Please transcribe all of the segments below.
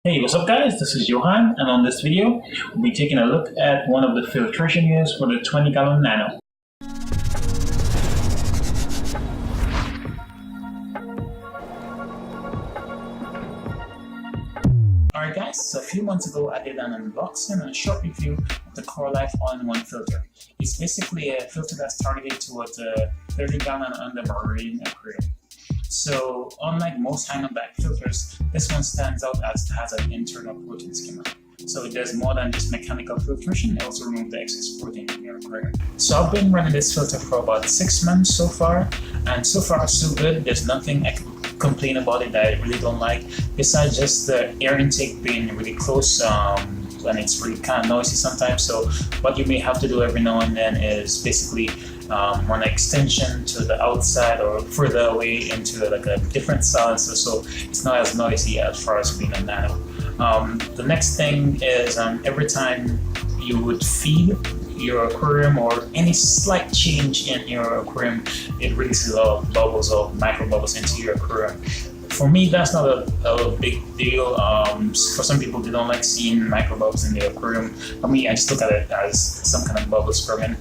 Hey, what's up guys? This is Johan, and on this video, we'll be taking a look at one of the filtration units for the 20-gallon Nano. Alright guys, so a few months ago I did an unboxing and a short review of the Coralife all-in-one filter. It's basically a filter that's targeted towards a 30-gallon and under marine aquarium. So unlike most hang-on-back filters, this one stands out as it has an internal protein skimmer. So it does more than just mechanical filtration, it also removes the excess protein in your aquarium. So I've been running this filter for about 6 months so far, and so far so good. There's nothing I can complain about it that I really don't like, besides just the air intake being really close and it's really kind of noisy sometimes. So what you may have to do every now and then is basically run an extension to the outside or further away into like a different silencer, so it's not as noisy as far as being a Nano. The next thing is every time you would feed your aquarium or any slight change in your aquarium, it releases a lot of bubbles or micro bubbles into your aquarium. For me, that's not a big deal. For some people, they don't like seeing micro bubbles in their aquarium. For me, I just look at it as some kind of bubble scrubbing.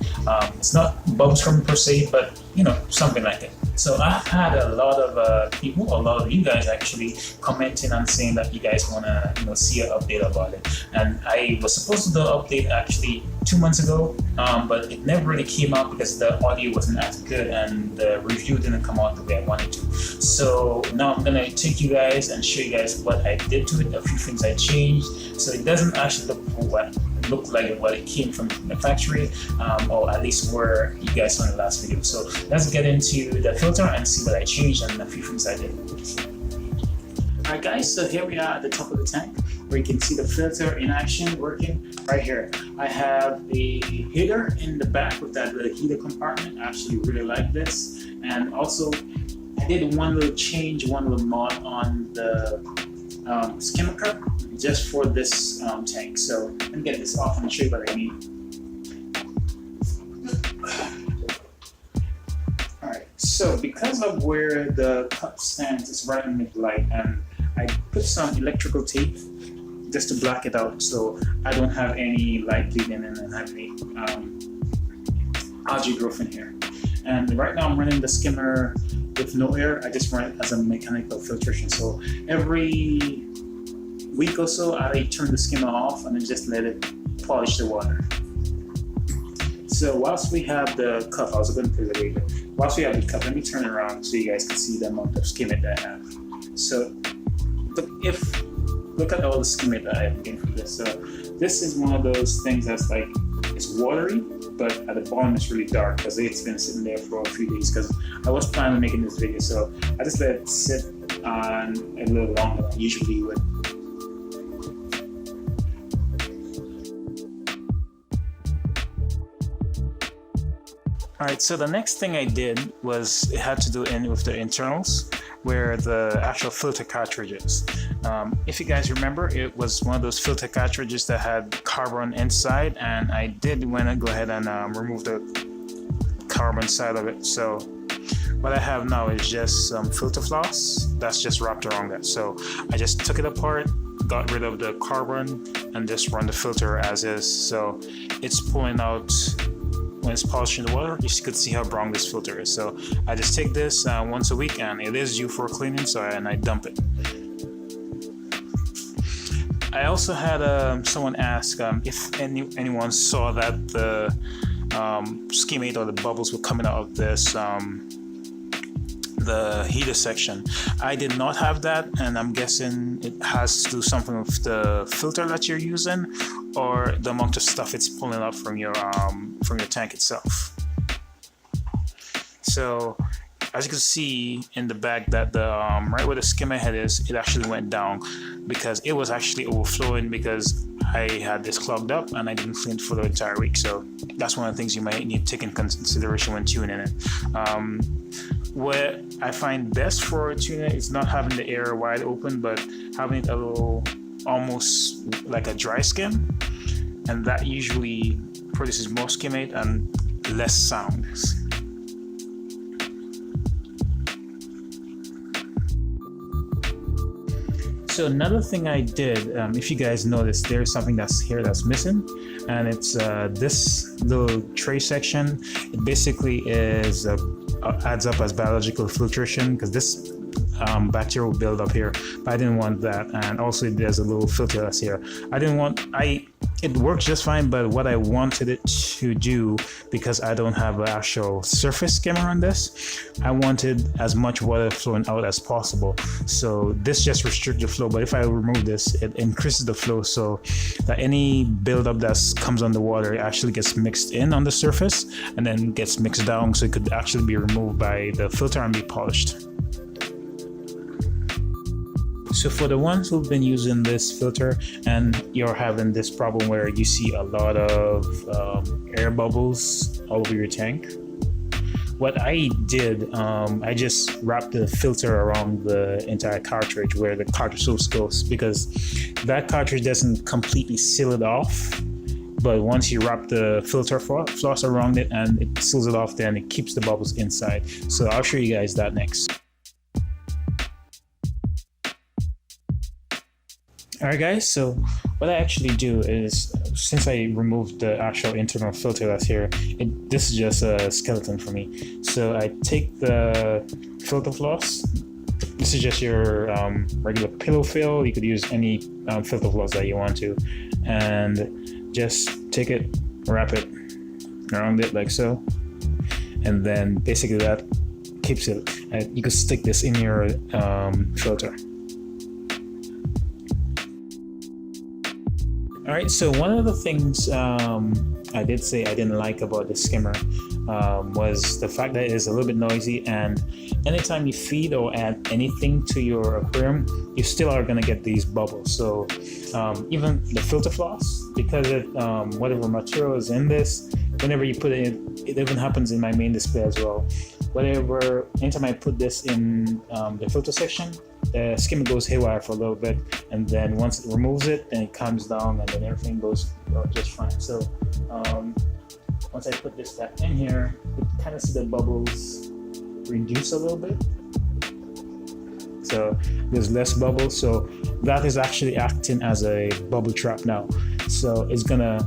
It's not bubble scrubbing per se, but you know, something like it. So I've had a lot of people, a lot of you guys actually commenting and saying that you guys want to see an update about it. And I was supposed to do an update actually 2 months ago, but it never really came out because the audio wasn't as good and the review didn't come out the way I wanted to. So now I'm gonna take you guys and show you guys what I did to it, a few things I changed, so it doesn't actually look like what it came from the factory, or at least where you guys saw in the last video. So let's get into the filter and see what I changed and a few things I did. Alright guys, so here we are at the top of the tank where you can see the filter in action working right here. I have the heater in the back with that little heater compartment. I actually really like this, and also I did one little change, one little mod on the skimmer cup just for this tank. So let me get this off and show you what I mean. Alright, so because of where the cup stands, it's right in the light, and I put some electrical tape just to block it out so I don't have any light bleeding in and have any algae growth in here. And right now I'm running the skimmer with no air. I just run it as a mechanical filtration. So every week or so I turn the skimmer off and then just let it polish the water. So whilst we have the cup, I was going to put it later. Whilst we have the cup, let me turn it around so you guys can see the amount of skimmer that I have. So look at all the skimmer that I have gained from this. So this is one of those things that's like, it's watery, but at the bottom it's really dark because it's been sitting there for a few days, because I was planning on making this video, so I just let it sit on a little longer than I usually would. Alright, so the next thing I did was it had to do with the internals, where the actual filter cartridges. If you guys remember, it was one of those filter cartridges that had carbon inside, and I did want to go ahead and remove the carbon side of it. So what I have now is just some filter floss that's just wrapped around that. So I just took it apart, got rid of the carbon, and just run the filter as is. So it's pulling out. When it's polishing the water, you could see how brown this filter is. So I just take this once a week, and it is due for cleaning, and I dump it. I also had someone ask if anyone saw that the schemate or the bubbles were coming out of this the heater section. I did not have that, and I'm guessing it has to do something with the filter that you're using or the amount of stuff it's pulling out from your tank itself. So as you can see in the back, that the right where the skimmer head is, it actually went down because it was actually overflowing because I had this clogged up and I didn't clean it for the entire week. So that's one of the things you might need to take in consideration when tuning it. What I find best for tuning it is not having the air wide open, but having it a little almost like a dry skim, and that usually produces more skimate and less sounds. So another thing I did, if you guys notice, there's something that's missing, and it's this little tray section. It basically is adds up as biological filtration, because this bacteria will build up here, but I didn't want that. And also there's a little filter that's here. It works just fine, but what I wanted it to do, because I don't have an actual surface skimmer on this, I wanted as much water flowing out as possible. So this just restricts the flow, but if I remove this, it increases the flow, so that any buildup that comes on the water actually gets mixed in on the surface and then gets mixed down, so it could actually be removed by the filter and be polished. So for the ones who've been using this filter and you're having this problem where you see a lot of air bubbles all over your tank, what I did, I just wrapped the filter around the entire cartridge where the cartridge hose goes, because that cartridge doesn't completely seal it off. But once you wrap the filter floss around it and it seals it off, then it keeps the bubbles inside. So I'll show you guys that next. Alright guys, so what I actually do is, since I removed the actual internal filter that's here, this is just a skeleton for me. So I take the filter floss. This is just your regular pillow fill. You could use any filter floss that you want to, and just take it, wrap it around it like so, and then basically that keeps it. You could stick this in your filter. All right, so one of the things I did say I didn't like about the skimmer was the fact that it is a little bit noisy, and anytime you feed or add anything to your aquarium, you still are going to get these bubbles. So even the filter floss, because whatever material is in this, whenever you put it in, it even happens in my main display as well. Anytime I put this in the filter section, the skimmer goes haywire for a little bit, and then once it removes it, then it calms down, and then everything goes just fine. So once I put this back in here, you kind of see the bubbles reduce a little bit. So there's less bubbles, so that is actually acting as a bubble trap now. So it's gonna,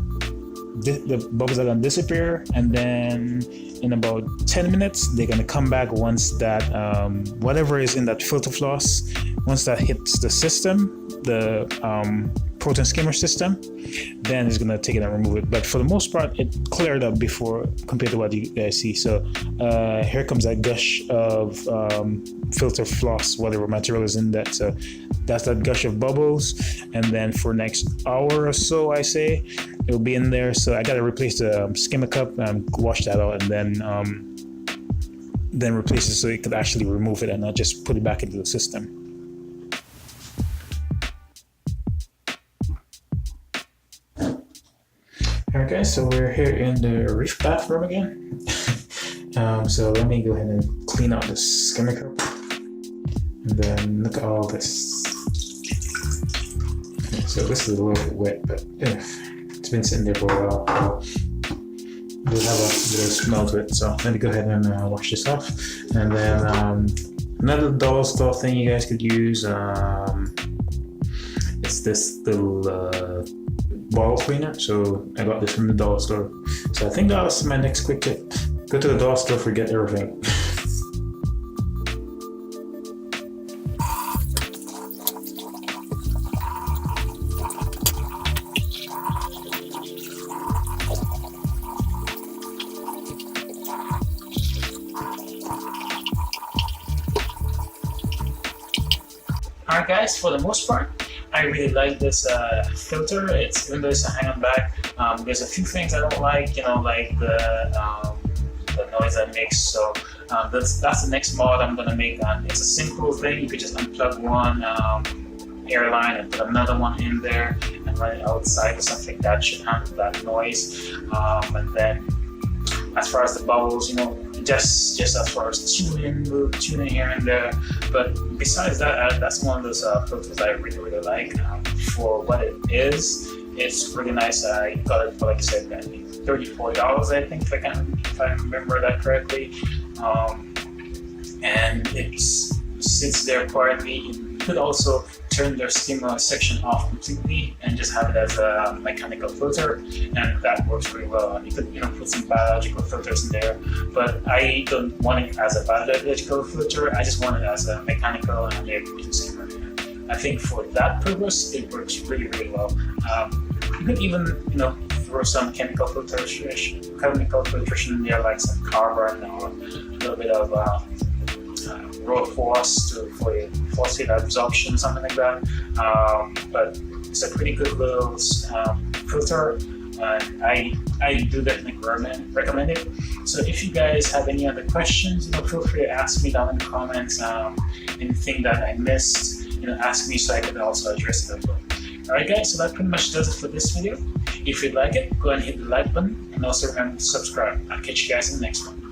the bubbles are gonna disappear, and then in about 10 minutes they're gonna come back once that whatever is in that filter floss, once that hits the system, the protein skimmer system, then it's gonna take it and remove it. But for the most part, it cleared up before compared to what you guys see. So here comes that gush of filter floss, whatever material is in that. So that's that gush of bubbles, and then for next hour or so, I say it'll be in there. So I gotta replace the skimmer cup and wash that out, and then replace it so it could actually remove it and not just put it back into the system. Alright guys, so we're here in the reef bathroom again. So let me go ahead and clean out the skimmer cup, and then look at all this. So this is a little bit wet, but it's been sitting there for a while. It does have a bit of smell to it, so let me go ahead and wash this off. And then another dollar store thing you guys could use, it's this little bottle cleaner. So I got this from the dollar store. So I think that was my next quick tip. Go to the dollar store, forget everything. Alright guys, for the most part, I really like this filter. Even though it's a hang-on back, there's a few things I don't like, like the noise that makes. So that's the next mod I'm gonna make. It's a simple thing. You could just unplug one airline and put another one in there and run it outside or something that should handle that noise. And then as far as the bubbles, just as far as tuning here and there. But besides that, that's one of those filters I really, really like. For what it is, it's really nice. I got it for, like I said, I think $30-40, I think, if I remember that correctly. And it sits there quietly. You could also turn their Skimmer section off completely and just have it as a mechanical filter, and that works pretty well. You could put some biological filters in there, but I don't want it as a biological filter. I just want it as a mechanical and a skimmer. I think for that purpose, it works really, really well. You could even throw some chemical filtration in there, like some carbon or a little bit of raw force for phosphate absorption, something like that. But it's a pretty good little filter, and I do definitely recommend it. So if you guys have any other questions, feel free to ask me down in the comments. Anything that I missed, ask me so I can also address it as well. Alright guys, so that pretty much does it for this video. If you like it, go ahead and hit the like button, and also remember to subscribe. I'll catch you guys in the next one.